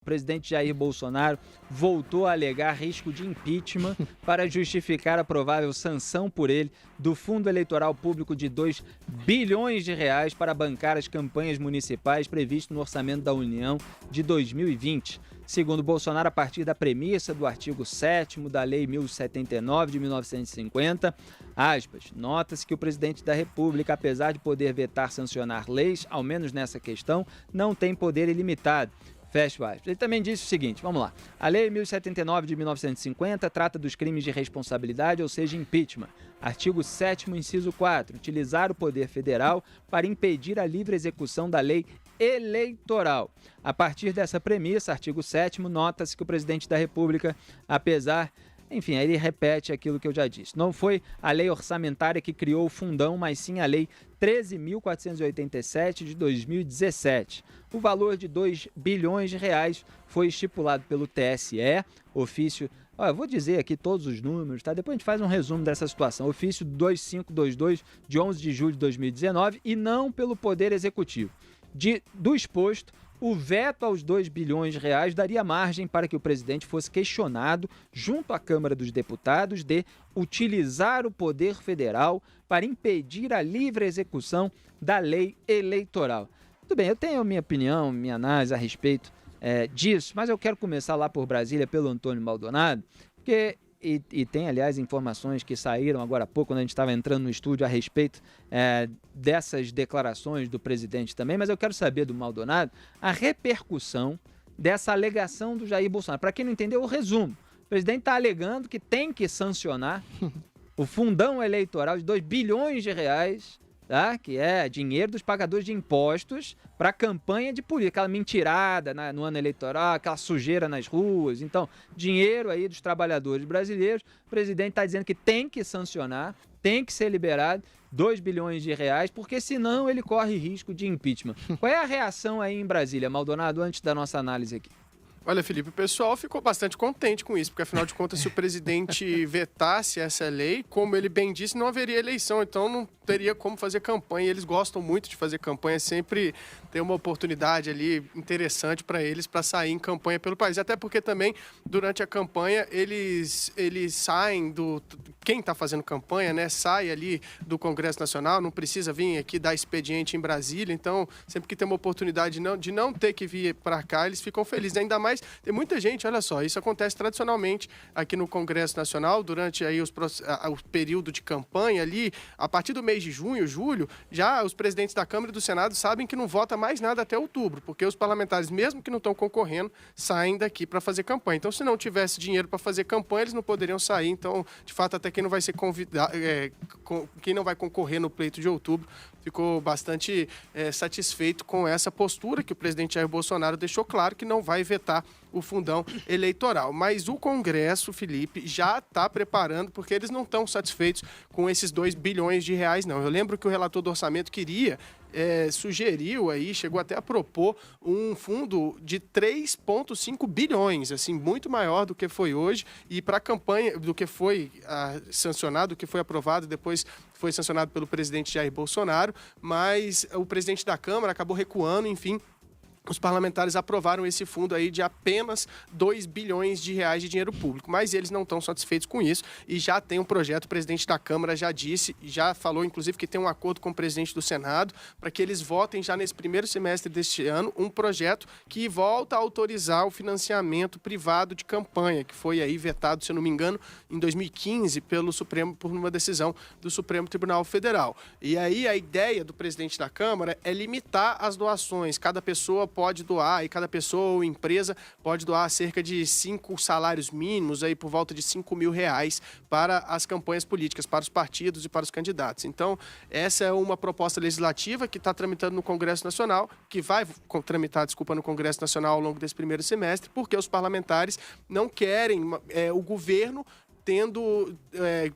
O presidente Jair Bolsonaro voltou a alegar risco de impeachment para justificar a provável sanção por ele do Fundo Eleitoral Público de 2 bilhões de reais para bancar as campanhas municipais previsto no Orçamento da União de 2020. Segundo Bolsonaro, a partir da premissa do artigo 7º da Lei 1079 de 1950, aspas, nota-se que o presidente da República, apesar de poder vetar, sancionar leis, ao menos nessa questão, não tem poder ilimitado. Fecha aspas. Ele também disse o seguinte, vamos lá. A Lei 1079 de 1950 trata dos crimes de responsabilidade, ou seja, impeachment. Artigo 7º, inciso 4, utilizar o poder federal para impedir a livre execução da lei eleitoral. A partir dessa premissa, artigo 7º, nota-se que o presidente da República, apesar... Enfim, aí ele repete aquilo que eu já disse. Não foi a lei orçamentária que criou o fundão, mas sim a lei 13.487 de 2017. O valor de 2 bilhões de reais foi estipulado pelo TSE, ofício... eu vou dizer aqui todos os números, tá? Depois a gente faz um resumo dessa situação. Ofício 2522 de 11 de julho de 2019 e não pelo Poder Executivo. Do exposto, o veto aos 2 bilhões de reais daria margem para que o presidente fosse questionado junto à Câmara dos Deputados de utilizar o poder federal para impedir a livre execução da lei eleitoral. Tudo bem, eu tenho a minha opinião, minha análise a respeito disso, mas eu quero começar lá por Brasília pelo Antônio Maldonado, porque... E tem, aliás, informações que saíram agora há pouco, quando a gente estava entrando no estúdio, a respeito dessas declarações do presidente também, mas eu quero saber do Maldonado a repercussão dessa alegação do Jair Bolsonaro. Para quem não entendeu, o resumo. O presidente está alegando que tem que sancionar o fundão eleitoral de 2 bilhões de reais, tá? Que é dinheiro dos pagadores de impostos para a campanha de política, aquela mentirada no ano eleitoral, aquela sujeira nas ruas. Então, dinheiro aí dos trabalhadores brasileiros, o presidente está dizendo que tem que sancionar, tem que ser liberado 2 bilhões de reais, porque senão ele corre risco de impeachment. Qual é a reação aí em Brasília, Maldonado, antes da nossa análise aqui? Olha, Felipe, o pessoal ficou bastante contente com isso, porque afinal de contas, se o presidente vetasse essa lei, como ele bem disse, não haveria eleição, então não teria como fazer campanha. Eles gostam muito de fazer campanha, sempre tem uma oportunidade ali interessante para eles para sair em campanha pelo país. Até porque também, durante a campanha, eles saem do... Quem está fazendo campanha, né, sai ali do Congresso Nacional, não precisa vir aqui dar expediente em Brasília, então sempre que tem uma oportunidade de não ter que vir para cá, eles ficam felizes. Ainda mais, tem muita gente, olha só, isso acontece tradicionalmente aqui no Congresso Nacional, durante aí o período de campanha ali, a partir do mês de junho, julho, já os presidentes da Câmara e do Senado sabem que não vota mais nada até outubro, porque os parlamentares, mesmo que não estão concorrendo, saem daqui para fazer campanha. Então, se não tivesse dinheiro para fazer campanha, eles não poderiam sair. Então, de fato, até quem não vai ser convidado, quem não vai concorrer no pleito de outubro, ficou bastante satisfeito com essa postura que o presidente Jair Bolsonaro deixou claro que não vai vetar o fundão eleitoral. Mas o Congresso, Felipe, já está preparando, porque eles não estão satisfeitos com esses 2 bilhões de reais, não. Eu lembro que o relator do orçamento sugeriu aí, chegou até a propor um fundo de 3,5 bilhões, assim, muito maior do que foi hoje, e para a campanha, do que foi sancionado, do que foi aprovado, depois foi sancionado pelo presidente Jair Bolsonaro, mas o presidente da Câmara acabou recuando, enfim. Os parlamentares aprovaram esse fundo aí de apenas 2 bilhões de reais de dinheiro público, mas eles não estão satisfeitos com isso e já tem um projeto, o presidente da Câmara já disse, já falou inclusive que tem um acordo com o presidente do Senado para que eles votem já nesse primeiro semestre deste ano um projeto que volta a autorizar o financiamento privado de campanha, que foi aí vetado, se eu não me engano, em 2015 pelo Supremo, por uma decisão do Supremo Tribunal Federal. E aí a ideia do presidente da Câmara é limitar as doações, cada pessoa pode doar, e cada pessoa ou empresa pode doar cerca de 5 salários mínimos, aí por volta de 5 mil reais para as campanhas políticas, para os partidos e para os candidatos. Então, essa é uma proposta legislativa que está tramitando no Congresso Nacional, que vai tramitar, no Congresso Nacional ao longo desse primeiro semestre, porque os parlamentares não querem o governo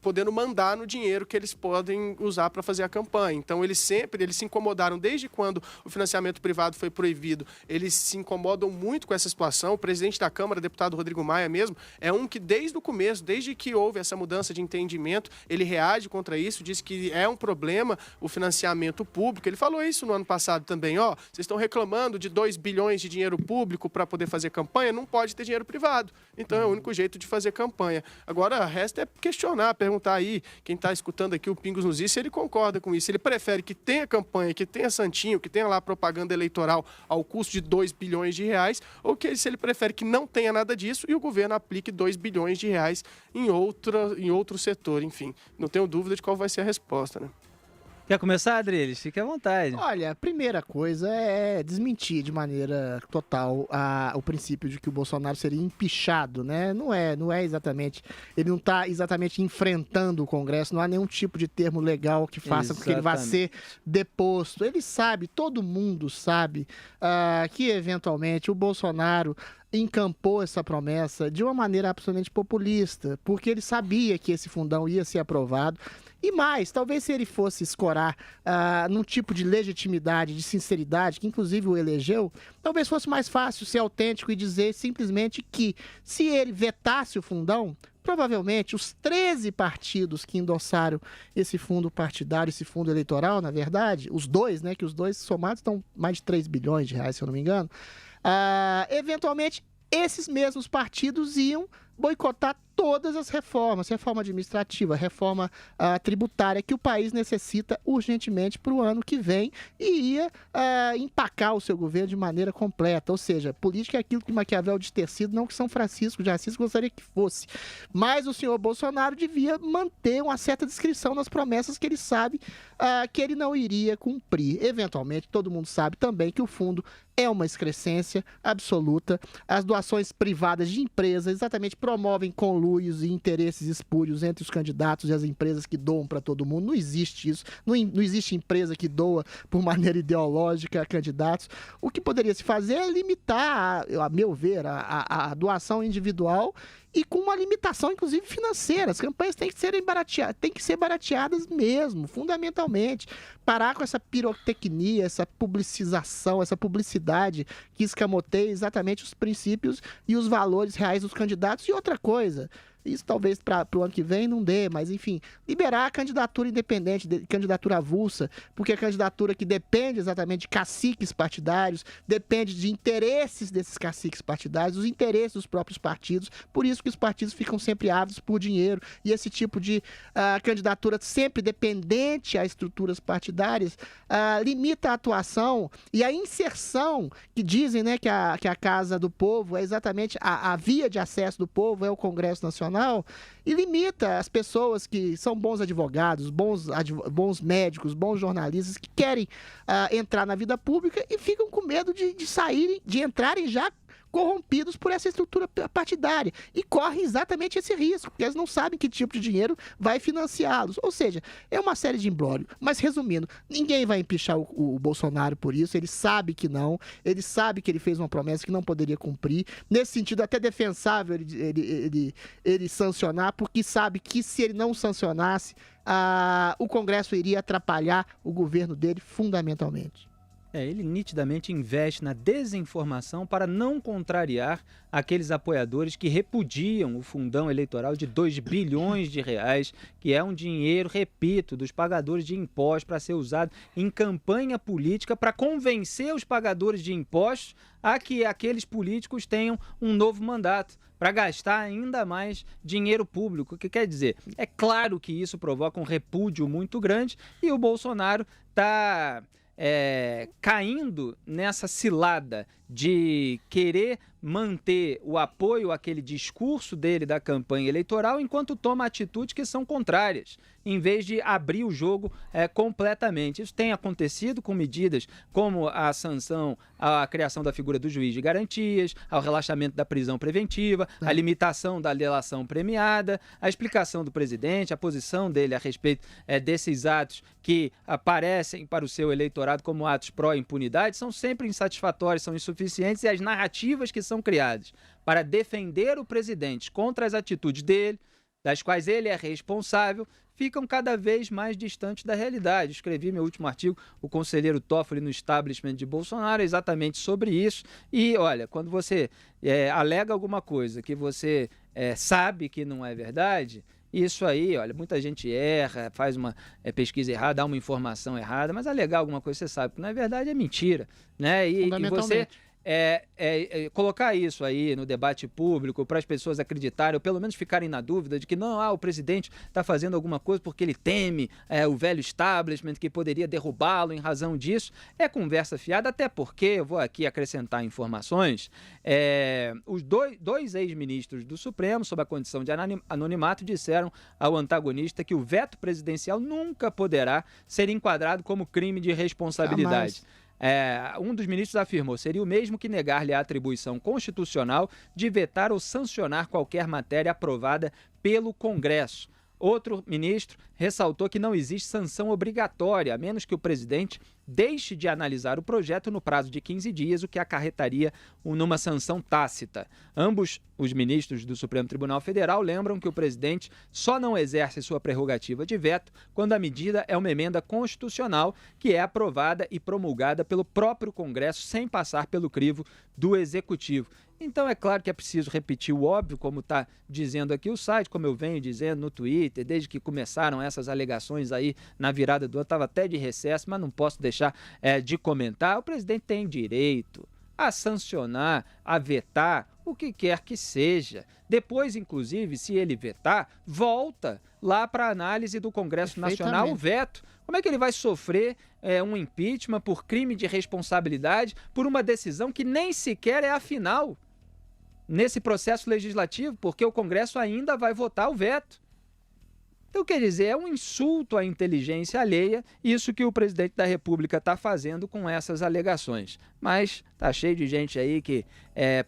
podendo mandar no dinheiro que eles podem usar para fazer a campanha. Então, eles se incomodaram desde quando o financiamento privado foi proibido. Eles se incomodam muito com essa situação. O presidente da Câmara, deputado Rodrigo Maia mesmo, é um que desde o começo, desde que houve essa mudança de entendimento, ele reage contra isso, diz que é um problema o financiamento público. Ele falou isso no ano passado também, vocês estão reclamando de 2 bilhões de dinheiro público para poder fazer campanha, não pode ter dinheiro privado. Então é o único jeito de fazer campanha. Agora, o resto é questionar, perguntar aí, quem está escutando aqui o Pingos nos Is, se ele concorda com isso. Ele prefere que tenha campanha, que tenha santinho, que tenha lá propaganda eleitoral ao custo de 2 bilhões de reais, ou que se ele prefere que não tenha nada disso e o governo aplique 2 bilhões de reais em outro setor, enfim. Não tenho dúvida de qual vai ser a resposta, né? Quer começar, Adriles? Fique à vontade. Olha, a primeira coisa é desmentir de maneira total o princípio de que o Bolsonaro seria empichado, né? Não é exatamente, ele não está exatamente enfrentando o Congresso, não há nenhum tipo de termo legal que faça com que ele vá ser deposto. Ele sabe, todo mundo sabe, que eventualmente o Bolsonaro encampou essa promessa de uma maneira absolutamente populista, porque ele sabia que esse fundão ia ser aprovado. E mais, talvez se ele fosse escorar num tipo de legitimidade, de sinceridade, que inclusive o elegeu, talvez fosse mais fácil ser autêntico e dizer simplesmente que, se ele vetasse o fundão, provavelmente os 13 partidos que endossaram esse fundo partidário, esse fundo eleitoral, na verdade, os dois, né, que os dois somados estão mais de 3 bilhões de reais, se eu não me engano, eventualmente esses mesmos partidos iam boicotar todas as reformas, reforma administrativa, reforma tributária que o país necessita urgentemente para o ano que vem, e ia empacar o seu governo de maneira completa. Ou seja, política é aquilo que Maquiavel diz ter sido, não que São Francisco de Assis gostaria que fosse. Mas o senhor Bolsonaro devia manter uma certa discrição nas promessas que ele sabe que ele não iria cumprir. Eventualmente, todo mundo sabe também que o fundo é uma excrescência absoluta. As doações privadas de empresas exatamente promovem conluios e interesses espúrios entre os candidatos e as empresas que doam para todo mundo. Não existe isso. Não existe empresa que doa por maneira ideológica a candidatos. O que poderia se fazer é limitar, a meu ver, a doação individual, e com uma limitação, inclusive, financeira. As campanhas têm que ser barateadas mesmo, fundamentalmente. Parar com essa pirotecnia, essa publicização, essa publicidade que escamoteia exatamente os princípios e os valores reais dos candidatos. E outra coisa, isso talvez para o ano que vem não dê, mas enfim, liberar a candidatura independente, candidatura avulsa, porque a candidatura que depende exatamente de caciques partidários, depende de interesses desses caciques partidários, os interesses dos próprios partidos, por isso que os partidos ficam sempre ávidos por dinheiro, e esse tipo de candidatura sempre dependente a estruturas partidárias limita a atuação e a inserção, que dizem, né, que a Casa do Povo é exatamente a via de acesso do povo, é o Congresso Nacional, e limita as pessoas que são bons advogados, bons médicos, bons jornalistas, que querem entrar na vida pública e ficam com medo de saírem, de entrarem já corrompidos por essa estrutura partidária, e correm exatamente esse risco, porque eles não sabem que tipo de dinheiro vai financiá-los. Ou seja, é uma série de imbróglio. Mas resumindo, ninguém vai empichar o Bolsonaro por isso, ele sabe que não, ele sabe que ele fez uma promessa que não poderia cumprir. Nesse sentido, até defensável ele sancionar, porque sabe que se ele não sancionasse, o Congresso iria atrapalhar o governo dele fundamentalmente. Ele nitidamente investe na desinformação para não contrariar aqueles apoiadores que repudiam o fundão eleitoral de 2 bilhões de reais, que é um dinheiro, repito, dos pagadores de impostos para ser usado em campanha política para convencer os pagadores de impostos a que aqueles políticos tenham um novo mandato, para gastar ainda mais dinheiro público. O que quer dizer? É claro que isso provoca um repúdio muito grande e o Bolsonaro está caindo nessa cilada de querer manter o apoio àquele discurso dele da campanha eleitoral enquanto toma atitudes que são contrárias, em vez de abrir o jogo completamente. Isso tem acontecido com medidas como a sanção à criação da figura do juiz de garantias, ao relaxamento da prisão preventiva, a limitação da delação premiada, a explicação do presidente, a posição dele a respeito desses atos que aparecem para o seu eleitorado como atos pró-impunidade, são sempre insatisfatórios, são insuficientes, e as narrativas que são criadas para defender o presidente contra as atitudes dele das quais ele é responsável, ficam cada vez mais distantes da realidade. Escrevi meu último artigo, o conselheiro Toffoli no establishment de Bolsonaro, exatamente sobre isso. E, olha, quando você alega alguma coisa que você sabe que não é verdade, isso aí, olha, muita gente erra, faz uma pesquisa errada, dá uma informação errada, mas alegar alguma coisa que você sabe que não é verdade é mentira, né? E você colocar isso aí no debate público para as pessoas acreditarem, ou pelo menos ficarem na dúvida de que não, o presidente está fazendo alguma coisa porque ele teme o velho establishment que poderia derrubá-lo em razão disso, é conversa fiada, até porque, eu vou aqui acrescentar informações, os dois ex-ministros do Supremo, sob a condição de anonimato, disseram ao antagonista que o veto presidencial nunca poderá ser enquadrado como crime de responsabilidade. Jamais. Um dos ministros afirmou: seria o mesmo que negar-lhe a atribuição constitucional de vetar ou sancionar qualquer matéria aprovada pelo Congresso. Outro ministro ressaltou que não existe sanção obrigatória, a menos que o presidente deixe de analisar o projeto no prazo de 15 dias, o que acarretaria numa sanção tácita. Ambos os ministros do Supremo Tribunal Federal lembram que o presidente só não exerce sua prerrogativa de veto quando a medida é uma emenda constitucional que é aprovada e promulgada pelo próprio Congresso sem passar pelo crivo do Executivo. Então é claro que é preciso repetir o óbvio, como está dizendo aqui o site, como eu venho dizendo no Twitter, desde que começaram essas alegações aí na virada do ano, estava até de recesso, mas não posso deixar de comentar. O presidente tem direito a sancionar, a vetar, o que quer que seja. Depois, inclusive, se ele vetar, volta lá para a análise do Congresso Nacional o veto. Como é que ele vai sofrer um impeachment por crime de responsabilidade por uma decisão que nem sequer é a final nesse processo legislativo, porque o Congresso ainda vai votar o veto? Então, quer dizer, é um insulto à inteligência alheia isso que o presidente da República está fazendo com essas alegações. Mas tá cheio de gente aí que,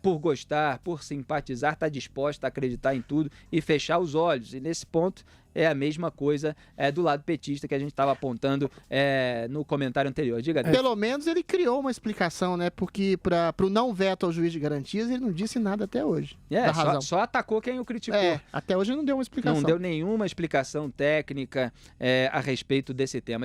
por gostar, por simpatizar, está disposta a acreditar em tudo e fechar os olhos. E nesse ponto é a mesma coisa do lado petista que a gente estava apontando no comentário anterior. Diga, Deus. Pelo menos ele criou uma explicação, né? Porque para o não veto ao juiz de garantias, ele não disse nada até hoje. Só atacou quem o criticou. Até hoje não deu uma explicação. Não deu nenhuma explicação técnica a respeito desse tema.